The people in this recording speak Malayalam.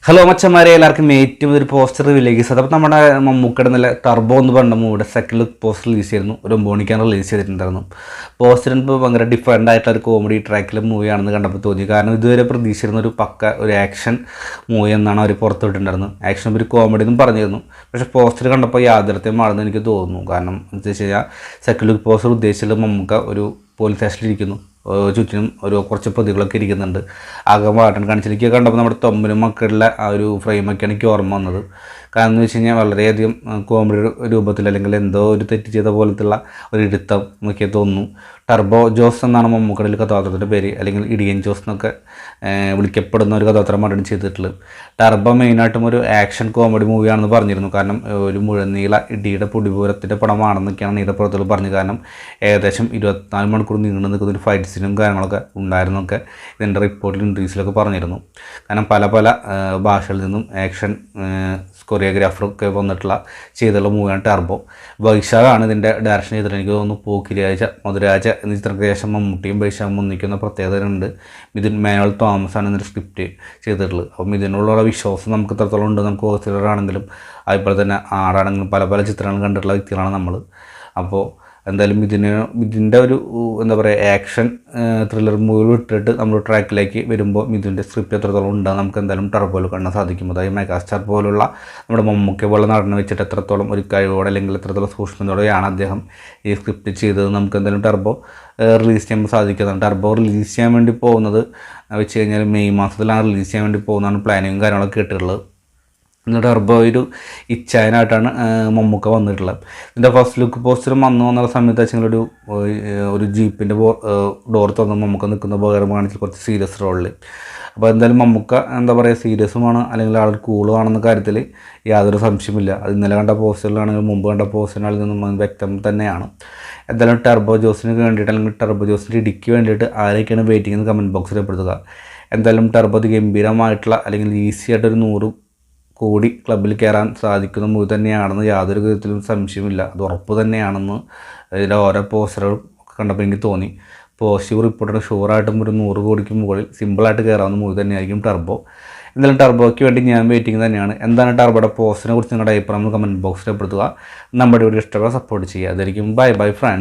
ഹലോ മച്ചന്മാരെ, എല്ലാവർക്കും ഏറ്റവും ഒരു പോസ്റ്റർ റിലീസ് ചെയ്തത്. അപ്പോൾ നമ്മുടെ മമ്മൂക്കയുടെ നല്ല ടർബോ എന്ന് പറഞ്ഞ മൂവിയുടെ സെക്കൻഡ് ലുക്ക് പോസ്റ്റർ റിലീസ് ചെയ്തിരുന്നു. ഒരു 9 മണിക്കാണ് റിലീസ് ചെയ്തിട്ടുണ്ടായിരുന്നു. പോസ്റ്ററിന് ഇപ്പോൾ ഭയങ്കര ഡിഫറൻ്റ് ആയിട്ടുള്ള ഒരു കോമഡി ട്രാക്കിലെ മൂവിയാണെന്ന് കണ്ടപ്പോൾ തോന്നി. കാരണം ഇതുവരെ പ്രതീക്ഷിച്ചിരുന്ന ഒരു ഒരു ആക്ഷൻ മൂവി എന്നാണ് അവർ പുറത്തുവിട്ടുണ്ടായിരുന്നത്. ആക്ഷൻ ഒരു കോമഡി എന്നും പറഞ്ഞിരുന്നു. പക്ഷേ പോസ്റ്റർ കണ്ടപ്പോൾ യാഥാർത്ഥ്യമാണെന്ന് എനിക്ക് തോന്നുന്നു. കാരണം എന്താ വെച്ച് കഴിഞ്ഞാൽ സെക്കൻഡ് ലുക്ക് പോസ്റ്റർ ഉദ്ദേശിച്ചത് മമ്മൂക്ക ഒരു പോലീസ് സ്റ്റേഷനിലിരിക്കുന്നു, ചുറ്റിനും കുറച്ച് പ്രതികളൊക്കെ ഇരിക്കുന്നുണ്ട്. അകമാട്ടൻ കാണിച്ചിലേക്ക് കണ്ടപ്പോൾ നമ്മുടെ തൊമ്മനും മക്കളുടെ ആ ഒരു ഫ്രെയിമൊക്കെയാണ് എനിക്ക് ഓർമ്മ വന്നത്. കാരണം എന്ന് വെച്ച് കഴിഞ്ഞാൽ വളരെയധികം കോമഡി രൂപത്തിൽ അല്ലെങ്കിൽ എന്തോ ഒരു തെറ്റ് ചെയ്ത പോലത്തുള്ള ഒരു എടുത്തം എന്നൊക്കെ തോന്നുന്നു. ടർബോ ജോസ് എന്നാണ് മമ്മൂക്കടയിൽ കഥാപാത്രത്തിൻ്റെ പേര്, അല്ലെങ്കിൽ ഇടിയൻ ജോസ് എന്നൊക്കെ വിളിക്കപ്പെടുന്ന ഒരു കഥാപാത്രമായിട്ടാണ് ചെയ്തിട്ടുള്ളത്. ടർബോ മെയിനായിട്ടും ഒരു ആക്ഷൻ കോമഡി മൂവിയാണെന്ന് പറഞ്ഞിരുന്നു. കാരണം ഒരു മുഴുനീള ഇടിയുടെ പൊടിപൂരത്തിൻ്റെ പടമാണെന്നൊക്കെയാണ് നീലപ്പുറത്തുകൾ പറഞ്ഞത്. കാരണം ഏകദേശം 24 മണിക്കൂർ നീണ്ടു നിൽക്കുന്ന ഒരു ഫൈറ്റ് സീനും കാര്യങ്ങളൊക്കെ ഉണ്ടായിരുന്നൊക്കെ ഇതിൻ്റെ റിപ്പോർട്ടിൽ ഇൻട്രീസിലൊക്കെ പറഞ്ഞിരുന്നു. കാരണം പല ഭാഷകളിൽ നിന്നും ആക്ഷൻ കൊറിയോഗ്രാഫറൊക്കെ വന്നിട്ടുള്ള ചെയ്തിട്ടുള്ള മൂവിയാണ് ടർബോ. വൈശാഖാണ് ഇതിൻ്റെ ഡയറക്ഷൻ ചെയ്തിട്ട്. എനിക്ക് തോന്നുന്നു പോക്കിരിരാജ മധുരാജ എന്ന ചിത്രത്തിന് ശേഷം മമ്മൂട്ടിയും വൈശാഖും ഒന്നിക്കുന്ന പ്രത്യേകതയുണ്ട്. മിഥുൻ മാനുവൽ തോമസ് ആണ് ഇതിൻ്റെ സ്ക്രിപ്റ്റ് ചെയ്തിട്ടുള്ളത്. അപ്പം ഇതിനുള്ള വിശ്വാസം നമുക്ക് എത്രത്തോളം ഉണ്ട്. നമുക്ക് ഹോസ്റ്റലറാണെങ്കിലും അതുപോലെ തന്നെ ആടാണെങ്കിലും പല ചിത്രങ്ങൾ കണ്ടിട്ടുള്ള വ്യക്തികളാണ് നമ്മൾ. അപ്പോൾ എന്തായാലും ഇതിൻ്റെ ഒരു എന്താ പറയുക ആക്ഷൻ ത്രില്ലർ മൂവി വിട്ടിട്ട് നമ്മൾ ട്രാക്കിലേക്ക് വരുമ്പോൾ ഇതിൻ്റെ സ്ക്രിപ്റ്റ് എത്രത്തോളം ഉണ്ടാകും നമുക്ക് എന്തായാലും ടർബോയിൽ കാണാൻ സാധിക്കും. അതായത് മെഗാസ്റ്റാർ പോലുള്ള നമ്മുടെ മമ്മൂക്ക പോലെ നടന്ന് വെച്ചിട്ട് എത്രത്തോളം ഒരു കഴിവോടെ അല്ലെങ്കിൽ എത്രത്തോളം സൂക്ഷ്മതയോടെയാണ് അദ്ദേഹം ഈ സ്ക്രിപ്റ്റ് ചെയ്തത് നമുക്ക് എന്തായാലും ടർബോ റിലീസ് ചെയ്യുമ്പോൾ സാധിക്കുന്നതാണ്. ടർബോ റിലീസ് ചെയ്യാൻ വേണ്ടി പോകുന്നത് വെച്ച് കഴിഞ്ഞാൽ മെയ് മാസത്തിലാണ് റിലീസ് ചെയ്യാൻ വേണ്ടി പോകുന്നതാണ് പ്ലാനിങ്ങും കാര്യങ്ങളൊക്കെ കേട്ടിട്ടുള്ളത്. എന്നിട്ട് ടർബോ ഒരു ഇച്ഛായനായിട്ടാണ് മമ്മൂക്ക വന്നിട്ടുള്ളത്. ഇതിൻ്റെ ഫസ്റ്റ് ലുക്ക് പോസ്റ്ററും വന്ന സമയത്ത് വെച്ചാൽ ഒരു ജീപ്പിൻ്റെ ഡോർ തുറന്ന് മമ്മൂക്ക നിൽക്കുന്ന ഉപകരണം കാണിച്ച് കുറച്ച് സീരിയസ് റോളിൽ. അപ്പോൾ എന്തായാലും മമ്മൂക്ക എന്താ പറയുക സീരിയസുമാണ് അല്ലെങ്കിൽ ആൾ കൂളുമാണെന്ന കാര്യത്തിൽ യാതൊരു സംശയമില്ല. അത് ഇന്നലെ കണ്ട പോസ്റ്ററിലാണെങ്കിലും മുമ്പ് കണ്ട പോസ്റ്ററിനാണെങ്കിൽ നിന്നും വ്യക്തം തന്നെയാണ്. എന്തായാലും ടർബോ ജോസിന് വേണ്ടിയിട്ട് അല്ലെങ്കിൽ ടർബോ ജോസിൻ്റെ ഇടിക്ക് വേണ്ടിയിട്ട് ആരൊക്കെയാണ് വെയിറ്റിംഗ് എന്ന് കമൻറ്റ് ബോക്സിൽ രേഖപ്പെടുത്തുക. എന്തായാലും ടർബോ ഗംഭീരമായിട്ടുള്ള അല്ലെങ്കിൽ ഈസി ആയിട്ടൊരു 100 കോടി ക്ലബ്ബിൽ കയറാൻ സാധിക്കുന്ന മൂവി തന്നെയാണെന്ന് യാതൊരു വിധത്തിലും സംശയമില്ല. അത് ഉറപ്പ് തന്നെയാണെന്ന് ഇതിൻ്റെ ഓരോ പോസ്റ്ററുകൾ കണ്ടപ്പോൾ എനിക്ക് തോന്നി. പോസിറ്റീവ് റിപ്പോർട്ടാണ്. ഷുവറായിട്ടും ഒരു 100 കോടിക്ക് മുകളിൽ സിമ്പിളായിട്ട് കയറാവുന്ന മൂവി തന്നെയായിരിക്കും ടർബോ. എന്തായാലും ടർബോയ്ക്ക് വേണ്ടി ഞാൻ വെയിറ്റിംഗ് തന്നെയാണ്. എന്താണ് ടർബോയുടെ പോസ്റ്റിനെ കുറിച്ച് നിങ്ങളുടെ അഭിപ്രായം കമൻറ്റ് ബോക്സിൽ രേഖപ്പെടുത്തുക. നമ്മുടെ വീഡിയോ ഇഷ്ടപ്പെട്ട സപ്പോർട്ട് ചെയ്യുക. അതായിരിക്കും ബൈ ഫ്രണ്ട്സ്.